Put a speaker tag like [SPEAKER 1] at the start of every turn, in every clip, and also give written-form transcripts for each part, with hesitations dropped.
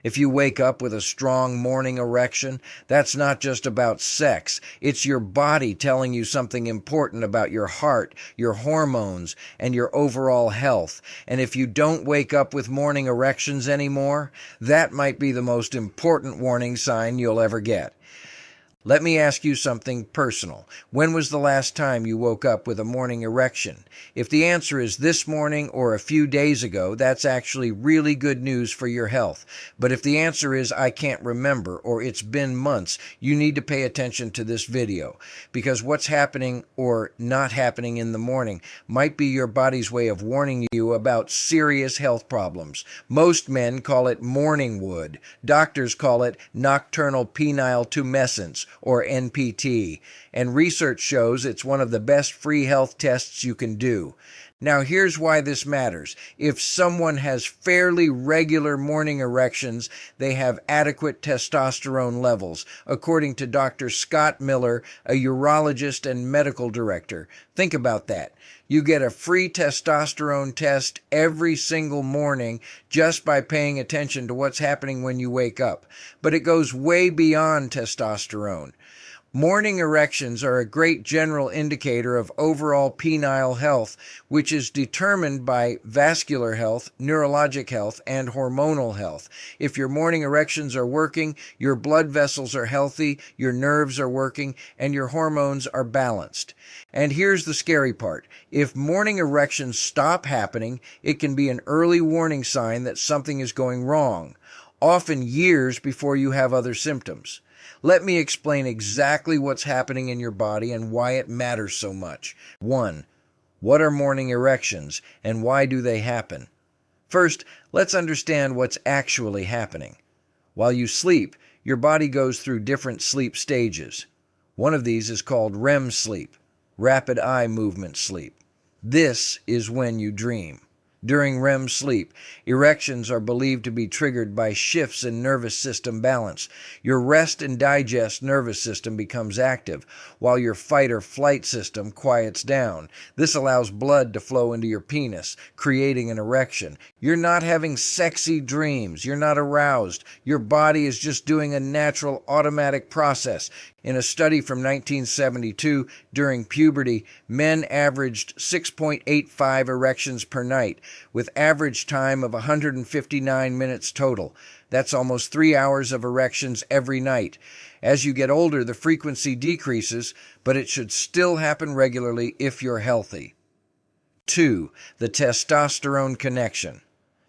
[SPEAKER 1] If you wake up with a strong morning erection, that's not just about sex. It's your body telling you something important about your heart, your hormones, and your overall health. And if you don't wake up with morning erections anymore, that might be the most important warning sign you'll ever get. Let me ask you something personal. When was the last time you woke up with a morning erection? If the answer is this morning or a few days ago, that's actually really good news for your health. But if the answer is I can't remember or it's been months, you need to pay attention to this video, because what's happening or not happening in the morning might be your body's way of warning you about serious health problems. Most men call it morning wood. Doctors call it nocturnal penile tumescence, or NPT, and research shows it's one of the best free health tests you can do. Now here's why this matters. If someone has fairly regular morning erections, they have adequate testosterone levels, according to Dr. Scott Miller, a urologist and medical director. Think about that. You get a free testosterone test every single morning just by paying attention to what's happening when you wake up. But it goes way beyond testosterone. Morning erections are a great general indicator of overall penile health, which is determined by vascular health, neurologic health, and hormonal health. If your morning erections are working, your blood vessels are healthy, your nerves are working, and your hormones are balanced. And here's the scary part. If morning erections stop happening, it can be an early warning sign that something is going wrong, often years before you have other symptoms. Let me explain exactly what's happening in your body and why it matters so much. 1. What are morning erections and why do they happen? First, let's understand what's actually happening. While you sleep, your body goes through different sleep stages. One of these is called REM sleep, rapid eye movement sleep. This is when you dream. During REM sleep, erections are believed to be triggered by shifts in nervous system balance. Your rest and digest nervous system becomes active, while your fight or flight system quiets down. This allows blood to flow into your penis, creating an erection. You're not having sexy dreams. You're not aroused. Your body is just doing a natural automatic process. In a study from 1972, during puberty, men averaged 6.85 erections per night, with average time of 159 minutes total. That's almost 3 hours of erections every night. As you get older, the frequency decreases, but it should still happen regularly if you're healthy. 2. The testosterone connection.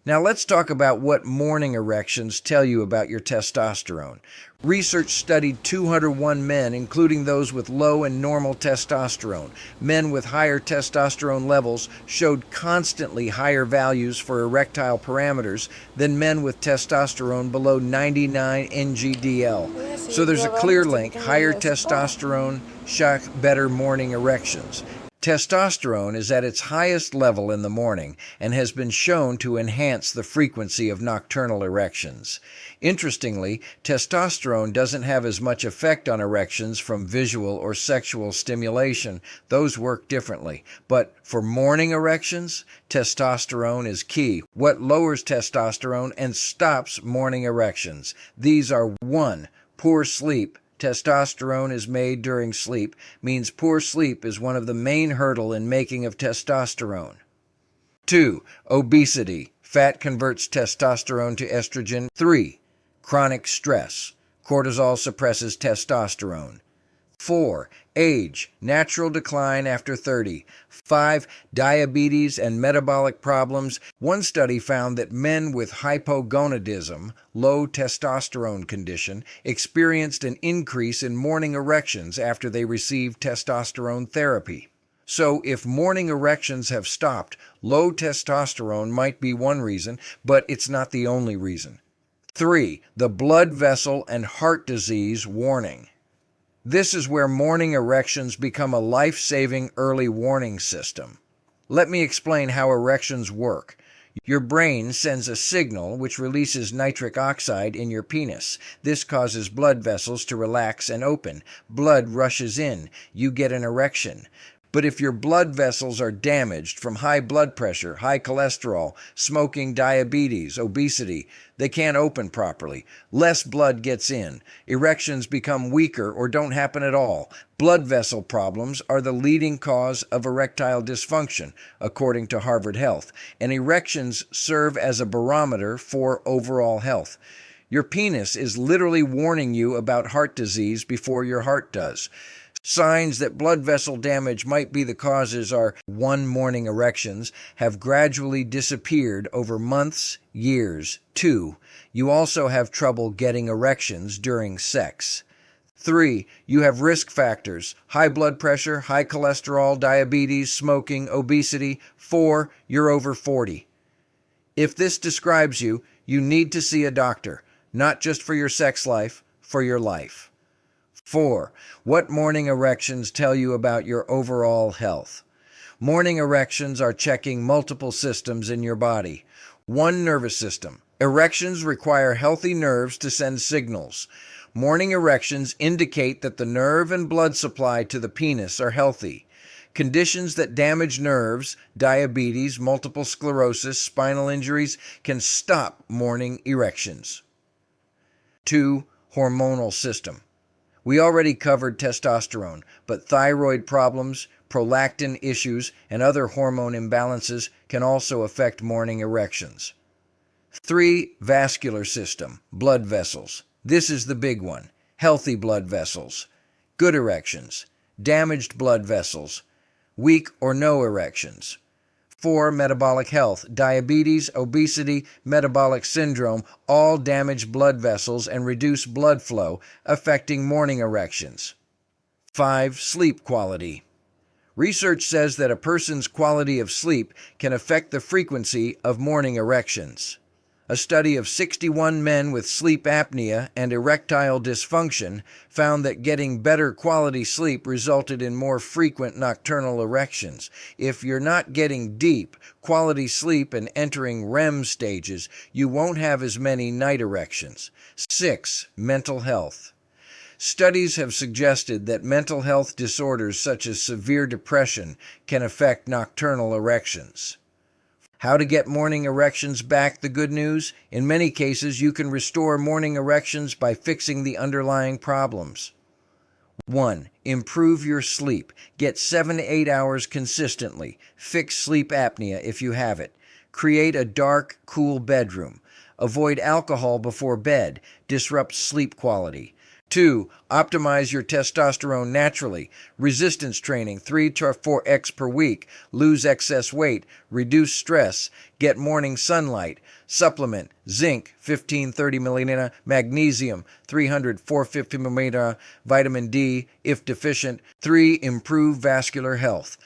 [SPEAKER 1] Now let's talk about what morning erections tell you about your testosterone. Research studied 201 men, including those with low and normal testosterone. Men with higher testosterone levels showed constantly higher values for erectile parameters than men with testosterone below 99 NGDL. So there's a clear link. Higher testosterone shock better morning erections. Testosterone is at its highest level in the morning and has been shown to enhance the frequency of nocturnal erections. Interestingly, testosterone doesn't have as much effect on erections from visual or sexual stimulation. Those work differently. But for morning erections, testosterone is key. What lowers testosterone and stops morning erections? These are 1. Poor sleep. Testosterone is made during sleep, means poor sleep is one of the main hurdles in making of testosterone. 2. Obesity. Fat converts testosterone to estrogen. 3. Chronic stress. Cortisol suppresses testosterone. 4. Age. Natural decline after 30. 5. Diabetes and metabolic problems. One study found that men with hypogonadism, low testosterone condition, experienced an increase in morning erections after they received testosterone therapy. So if morning erections have stopped, low testosterone might be one reason, but it's not the only reason. 3. The blood vessel and heart disease warning. This is where morning erections become a life-saving early warning system. Let me explain how erections work. Your brain sends a signal which releases nitric oxide in your penis. This causes blood vessels to relax and open. Blood rushes in. You get an erection. But if your blood vessels are damaged from high blood pressure, high cholesterol, smoking, diabetes, obesity, they can't open properly. Less blood gets in. Erections become weaker or don't happen at all. Blood vessel problems are the leading cause of erectile dysfunction, according to Harvard Health, and erections serve as a barometer for overall health. Your penis is literally warning you about heart disease before your heart does. Signs that blood vessel damage might be the causes are: 1. Morning erections have gradually disappeared over months, years. 2. You also have trouble getting erections during sex. 3. You have risk factors: high blood pressure, high cholesterol, diabetes, smoking, obesity. 4. You're over 40. If this describes you, you need to see a doctor, not just for your sex life, for your life. 4. What morning erections tell you about your overall health. Morning erections are checking multiple systems in your body. 1. Nervous system. Erections require healthy nerves to send signals. Morning erections indicate that the nerve and blood supply to the penis are healthy. Conditions that damage nerves, diabetes, multiple sclerosis, spinal injuries, can stop morning erections. 2. Hormonal system. We already covered testosterone, but thyroid problems, prolactin issues, and other hormone imbalances can also affect morning erections. 3. Vascular system, blood vessels. This is the big one. Healthy blood vessels, good erections, damaged blood vessels, weak or no erections. 4. Metabolic health. Diabetes, obesity, metabolic syndrome all damage blood vessels and reduce blood flow, affecting morning erections. 5. Sleep quality. Research says that a person's quality of sleep can affect the frequency of morning erections. A study of 61 men with sleep apnea and erectile dysfunction found that getting better quality sleep resulted in more frequent nocturnal erections. If you're not getting deep, quality sleep and entering REM stages, you won't have as many night erections. 6. Mental health. Studies have suggested that mental health disorders such as severe depression can affect nocturnal erections. How to get morning erections back? The good news: in many cases, you can restore morning erections by fixing the underlying problems. 1. Improve your sleep. Get 7 to 8 hours consistently. Fix sleep apnea if you have it. Create a dark, cool bedroom. Avoid alcohol before bed. Disrupts sleep quality. 2. Optimize your testosterone naturally. Resistance training 3 to 4x per week. Lose excess weight. Reduce stress. Get morning sunlight. Supplement: zinc 1530 milliliter, magnesium 300-450 milliliter, vitamin D if deficient. 3. Improve vascular health.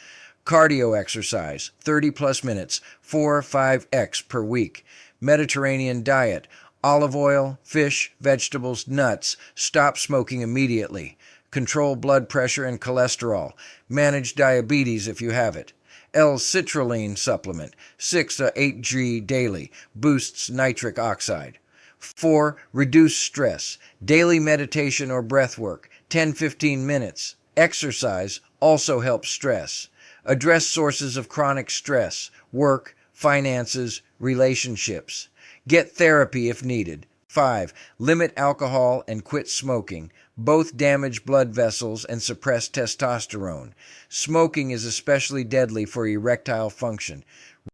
[SPEAKER 1] Cardio exercise 30 plus minutes 4-5x per week. Mediterranean diet: olive oil, fish, vegetables, nuts. Stop smoking immediately. Control blood pressure and cholesterol. Manage diabetes if you have it. L-citrulline supplement, 6 to 8 g daily. Boosts nitric oxide. 4. Reduce stress. Daily meditation or breath work, 10-15 minutes. Exercise also helps stress. Address sources of chronic stress: work, finances, relationships. Get therapy if needed. 5. Limit alcohol and quit smoking. Both damage blood vessels and suppress testosterone. Smoking is especially deadly for erectile function.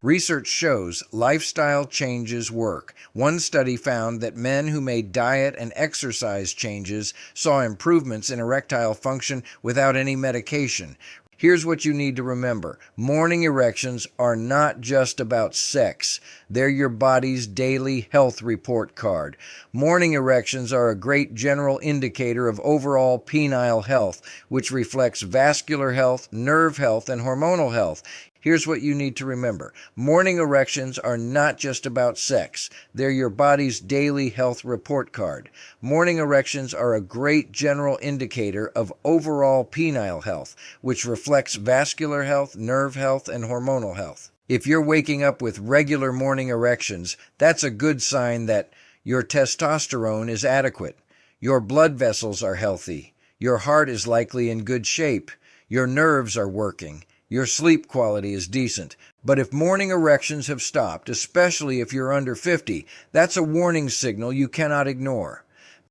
[SPEAKER 1] Research shows lifestyle changes work. One study found that men who made diet and exercise changes saw improvements in erectile function without any medication. Here's what you need to remember. Morning erections are not just about sex. They're your body's daily health report card. Morning erections are a great general indicator of overall penile health, which reflects vascular health, nerve health, and hormonal health. Here's what you need to remember. Morning erections are not just about sex. They're your body's daily health report card. Morning erections are a great general indicator of overall penile health, which reflects vascular health, nerve health, and hormonal health. If you're waking up with regular morning erections, that's a good sign that your testosterone is adequate, your blood vessels are healthy, your heart is likely in good shape, Your nerves are working. Your sleep quality is decent. But if morning erections have stopped, especially if you're under 50, that's a warning signal you cannot ignore.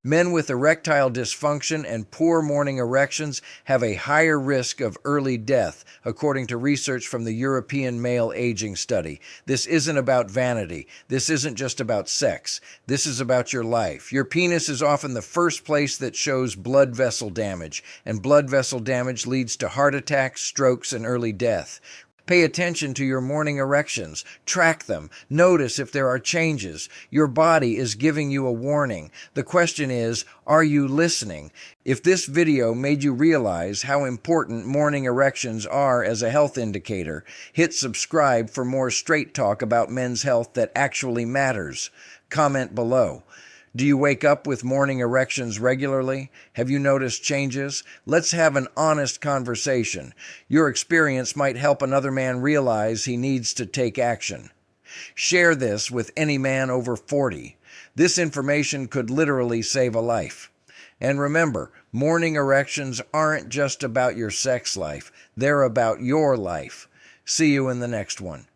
[SPEAKER 1] Men with erectile dysfunction and poor morning erections have a higher risk of early death, according to research from the European Male Aging Study. This isn't about vanity. This isn't just about sex. This is about your life. Your penis is often the first place that shows blood vessel damage, and blood vessel damage leads to heart attacks, strokes, and early death. Pay attention to your morning erections. Track them. Notice if there are changes. Your body is giving you a warning. The question is, are you listening? If this video made you realize how important morning erections are as a health indicator, hit subscribe for more straight talk about men's health that actually matters. Comment below. Do you wake up with morning erections regularly? Have you noticed changes? Let's have an honest conversation. Your experience might help another man realize he needs to take action. Share this with any man over 40. This information could literally save a life. And remember, morning erections aren't just about your sex life. They're about your life. See you in the next one.